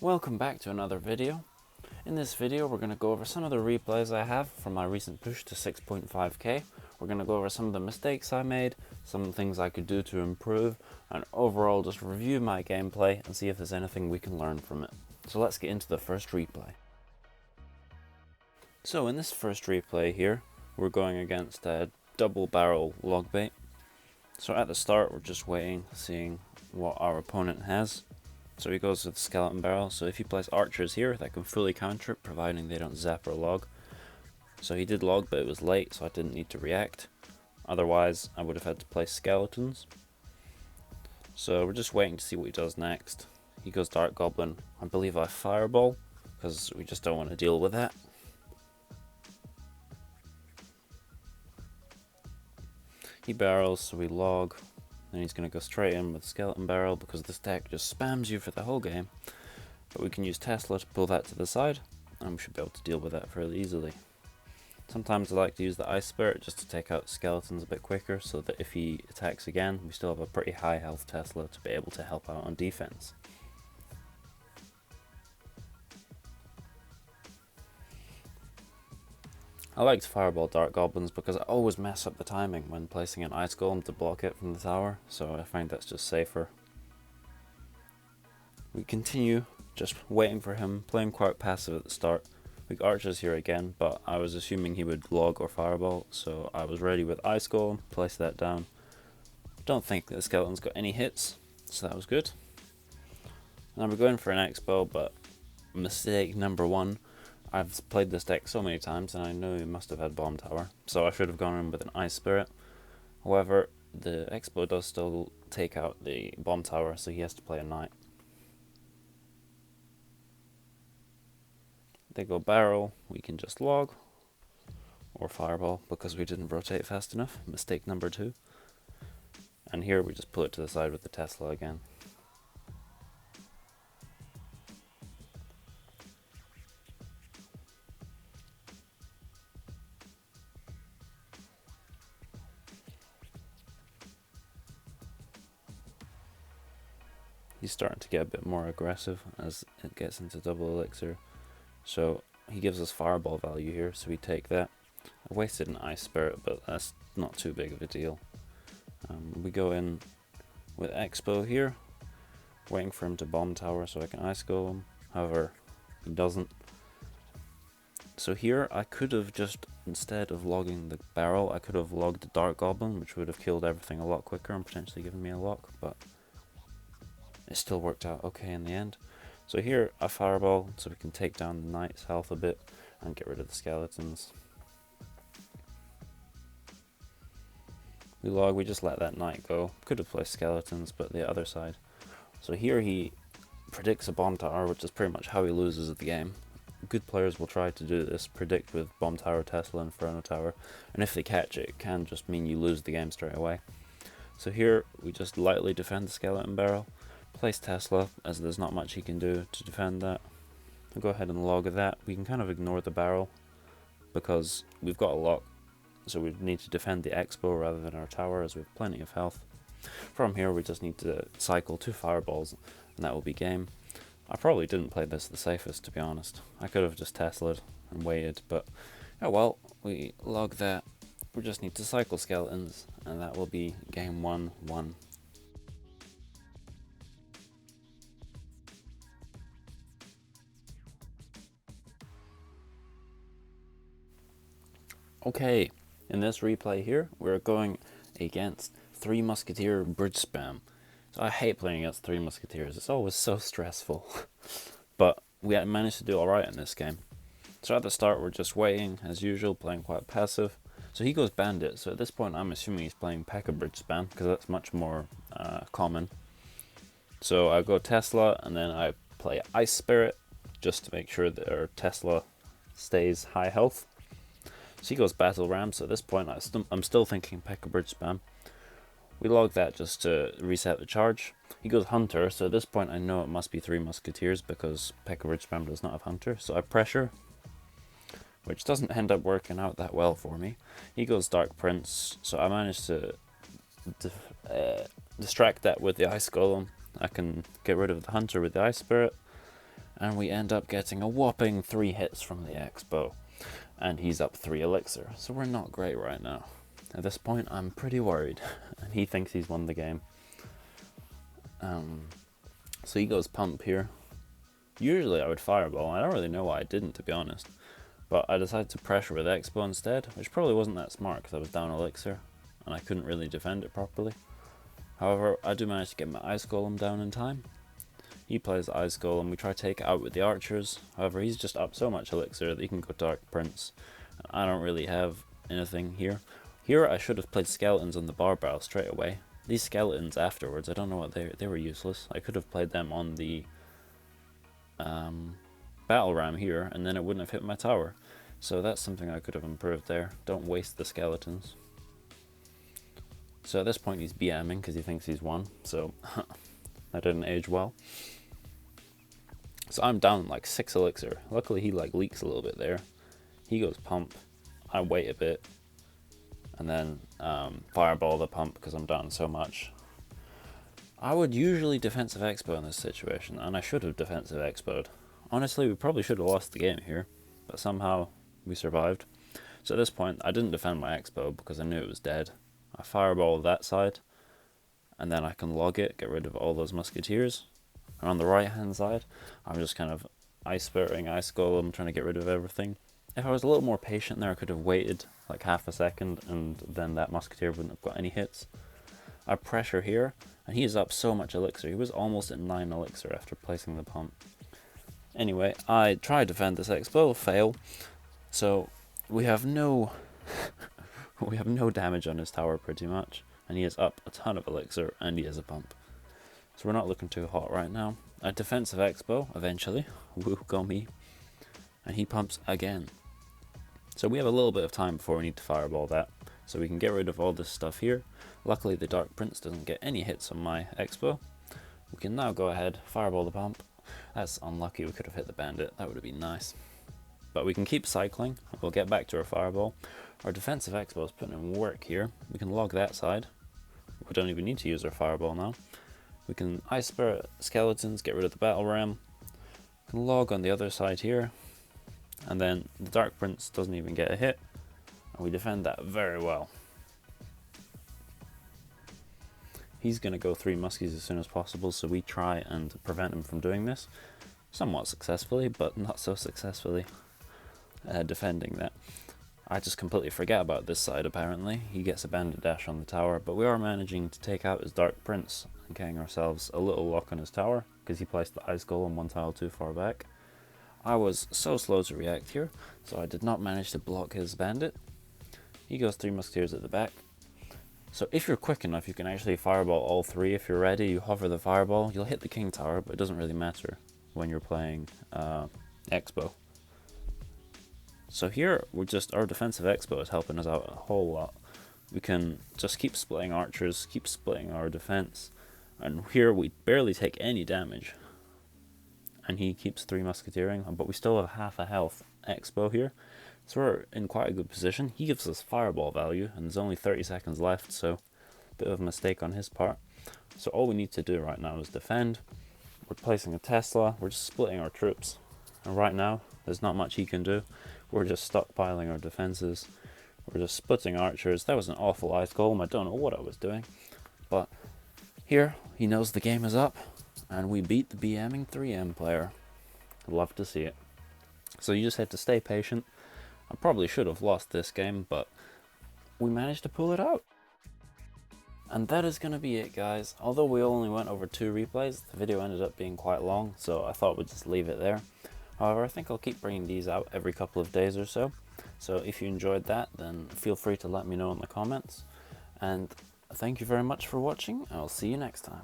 Welcome back to another video. In this video we're going to go over some of the replays I have from my recent push to 6.5k. We're going to go over some of the mistakes I made, some things I could do to improve, and overall just review my gameplay and see if there's anything we can learn from it. So let's get into the first replay. So in this first replay here, we're going against a double barrel log bait. So at the start we're just waiting, seeing what our opponent has. So he goes with skeleton barrel, so if you place archers here that can fully counter it providing they don't zap or log. So he did log but it was late, so I didn't need to react. Otherwise I would have had to place skeletons. So we're just waiting to see what he does next. He goes Dark Goblin. I believe I fireball because we just don't want to deal with that. He barrels, so we log. Then he's going to go straight in with skeleton barrel because this deck just spams you for the whole game. But we can use Tesla to pull that to the side and we should be able to deal with that fairly easily. Sometimes I like to use the Ice Spirit just to take out skeletons a bit quicker so that if he attacks again we still have a pretty high health Tesla to be able to help out on defense. I like to fireball Dark Goblins because I always mess up the timing when placing an Ice Golem to block it from the tower, so I find that's just safer. We continue just waiting for him, playing quite passive at the start. We got archers here again, but I was assuming he would log or fireball, so I was ready with Ice Golem, place that down. Don't think the skeleton's got any hits, so that was good. Now we're going for an X-Bow, but mistake number one. I've played this deck so many times and I know he must have had Bomb Tower, so I should have gone in with an Ice Spirit. However, the X-Bow does still take out the Bomb Tower, so he has to play a Knight. They go barrel, we can just log, or fireball because we didn't rotate fast enough, mistake number two. And here we just pull it to the side with the Tesla again. He's starting to get a bit more aggressive as it gets into double elixir. So he gives us fireball value here, so we take that. I wasted an Ice Spirit, but that's not too big of a deal. We go in with X-Bow here, waiting for him to Bomb Tower so I can Ice Golem. However, he doesn't. So here I could have just, instead of logging the barrel, I could have logged the Dark Goblin, which would have killed everything a lot quicker and potentially given me a lock, but it still worked out okay in the end. So here I fireball so we can take down the Knight's health a bit and get rid of the skeletons. We log, we just let that Knight go. Could have placed skeletons, but the other side. So here he predicts a Bomb Tower, which is pretty much how he loses the game. Good players will try to do this, predict with Bomb Tower, Tesla, Inferno Tower, and if they catch it, it can just mean you lose the game straight away. So here we just lightly defend the skeleton barrel. Place Tesla, as there's not much he can do to defend that. I'll go ahead and log that. We can kind of ignore the barrel because we've got a lock, so we need to defend the X-Bow rather than our tower as we have plenty of health. From here we just need to cycle 2 fireballs and that will be game. I probably didn't play this the safest, to be honest. I could have just Tesla'd and waited, but oh well, we log that. We just need to cycle skeletons and that will be game 1-1. Okay, in this replay here, we're going against 3 Musketeer bridge spam. So I hate playing against 3 Musketeers, it's always so stressful. But we managed to do alright in this game. So at the start we're just waiting, as usual, playing quite passive. So he goes Bandit, so at this point I'm assuming he's playing P.E.K.K.A. bridge spam, because that's much more common. So I go Tesla, and then I play Ice Spirit, just to make sure that our Tesla stays high health. So he goes Battle Ram, so at this point I'm still thinking P.E.K.K.A. bridge spam. We log that just to reset the charge. He goes Hunter, so at this point I know it must be 3 Musketeers because P.E.K.K.A. bridge spam does not have Hunter. So I pressure, which doesn't end up working out that well for me. He goes Dark Prince, so I managed to distract that with the Ice Golem. I can get rid of the hunter with the ice spirit, and we end up getting a whopping 3 hits from the X-Bow, and he's up 3 elixir, so we're not great right now. At this point I'm pretty worried, and he thinks he's won the game. So he goes pump here. Usually I would fireball, I don't really know why I didn't, to be honest, but I decided to pressure with X-Bow instead, which probably wasn't that smart because I was down elixir and I couldn't really defend it properly. However, I do manage to get my Ice Golem down in time. He plays the Ice Golem, we try to take it out with the archers, however he's just up so much elixir that he can go Dark Prince. I don't really have anything here. Here I should have played skeletons on the barbell straight away. These skeletons afterwards, I don't know what they were useless. I could have played them on the battle ram here, and then it wouldn't have hit my tower. So that's something I could have improved there. Don't waste the skeletons. So at this point he's BMing because he thinks he's won, so that didn't age well. So I'm down like 6 elixir. Luckily he like leaks a little bit there. He goes pump, I wait a bit, and then fireball the pump because I'm down so much. I would usually defensive X-Bow in this situation, and I should have defensive X-Bowed. Honestly, we probably should have lost the game here, but somehow we survived. So at this point, I didn't defend my X-Bow because I knew it was dead. I fireball that side, and then I can log it, get rid of all those musketeers. And on the right hand side, I'm just kind of ice spiriting, ice golem, trying to get rid of everything. If I was a little more patient there, I could have waited like half a second, and then that musketeer wouldn't have got any hits. I pressure here, and he is up so much elixir. He was almost at 9 elixir after placing the pump. Anyway, I try to defend this X-Bow, fail. So we have no we have no damage on his tower pretty much, and he is up a ton of elixir, and he has a pump. So we're not looking too hot right now. A defensive X-Bow eventually, woo go me, and he pumps again. So we have a little bit of time before we need to fireball that, so we can get rid of all this stuff here. Luckily the Dark Prince doesn't get any hits on my X-Bow. We can now go ahead, fireball the pump. That's unlucky, we could have hit the bandit, that would have been nice. But we can keep cycling, we'll get back to our fireball. Our defensive X-Bow is putting in work here. We can log that side. We don't even need to use our fireball now. We can Ice Spirit skeletons, get rid of the battle ram. We can log on the other side here. And then the Dark Prince doesn't even get a hit. And we defend that very well. He's going to go 3 muskies as soon as possible, so we try and prevent him from doing this. Somewhat successfully, but not so successfully defending that. I just completely forget about this side apparently. He gets a bandit dash on the tower, but we are managing to take out his Dark Prince and getting ourselves a little lock on his tower because he placed the Ice Golem 1 tile too far back. I was so slow to react here, so I did not manage to block his bandit. He goes 3 musketeers at the back. So if you're quick enough, you can actually fireball all 3. If you're ready, you hover the fireball, you'll hit the king tower, but it doesn't really matter when you're playing X-Bow. So here, our defensive X-Bow is helping us out a whole lot. We can just keep splitting archers, keep splitting our defense, and here we barely take any damage. And he keeps 3 musketeering, but we still have half a health X-Bow here. So we're in quite a good position. He gives us fireball value, and there's only 30 seconds left, so a bit of a mistake on his part. So all we need to do right now is defend. We're placing a Tesla, we're just splitting our troops. And right now, there's not much he can do. We're just stockpiling our defenses. We're just splitting archers. That was an awful Ice Golem. I don't know what I was doing. But here, he knows the game is up, and we beat the BMing 3M player. Love to see it. So you just have to stay patient. I probably should have lost this game, but we managed to pull it out. And that is going to be it, guys. Although we only went over 2 replays, the video ended up being quite long, so I thought we'd just leave it there. However, I think I'll keep bringing these out every couple of days or so. So if you enjoyed that, then feel free to let me know in the comments. And thank you very much for watching, and I'll see you next time.